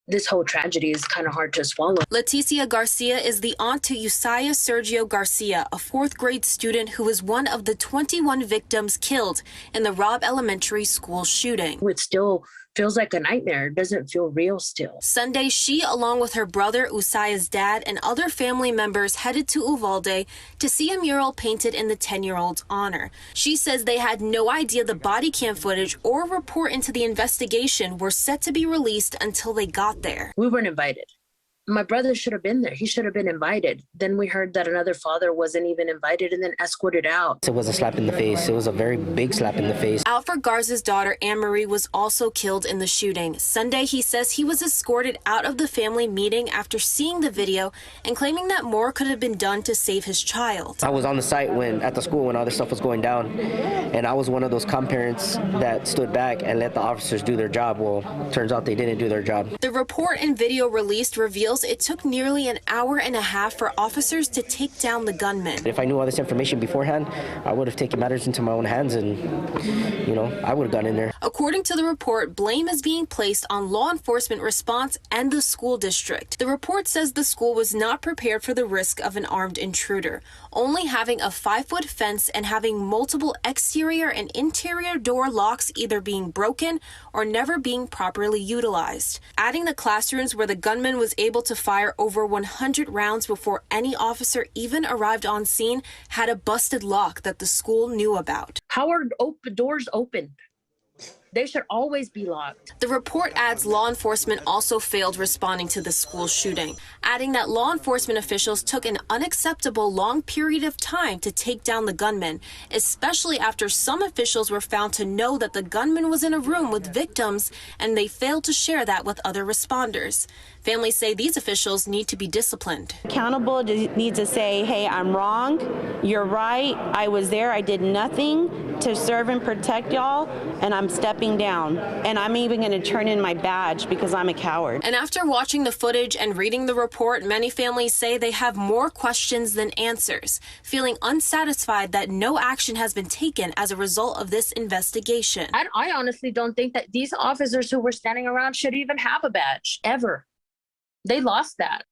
This whole tragedy is kind of hard to swallow. Leticia Garcia is the aunt to Usaya Sergio Garcia, a fourth-grade student who was one of the 21 victims killed in the Robb Elementary School shooting. It still feels like a nightmare. It doesn't feel real still. Sunday, she, along with her brother, Usaya's dad, and other family members headed to Uvalde to see a mural painted in the 10-year-old's honor. She says they had no idea the body cam footage or report into the investigation were set to be released until they got there. We weren't invited. My brother should have been there. He should have been invited. Then we heard that another father wasn't even invited and then escorted out. It was a slap in the face. It was a very big slap in the face. Alfred Garza's daughter, Anne-Marie, was also killed in the shooting. Sunday, he says he was escorted out of the family meeting after seeing the video and claiming that more could have been done to save his child. I was on the site at the school when all this stuff was going down, and I was one of those parents that stood back and let the officers do their job. Well, turns out they didn't do their job. The report and video released reveals it took nearly an hour and a half for officers to take down the gunman. If I knew all this information beforehand, I would have taken matters into my own hands and, I would have gone in there. According to the report, blame is being placed on law enforcement response and the school district. The report says the school was not prepared for the risk of an armed intruder. Only having a 5-foot fence and having multiple exterior and interior door locks either being broken or never being properly utilized. Adding the classrooms where the gunman was able to fire over 100 rounds before any officer even arrived on scene had a busted lock that the school knew about. How are doors open? They should always be locked. The report adds law enforcement also failed responding to the school shooting, adding that law enforcement officials took an unacceptable long period of time to take down the gunman, especially after some officials were found to know that the gunman was in a room with victims and they failed to share that with other responders. Families say these officials need to be disciplined. Accountable needs to say, hey, I'm wrong, you're right, I was there, I did nothing to serve and protect y'all, and I'm stepping down. And I'm even going to turn in my badge because I'm a coward. And after watching the footage and reading the report, many families say they have more questions than answers, feeling unsatisfied that no action has been taken as a result of this investigation. I honestly don't think that these officers who were standing around should even have a badge, ever. They lost that.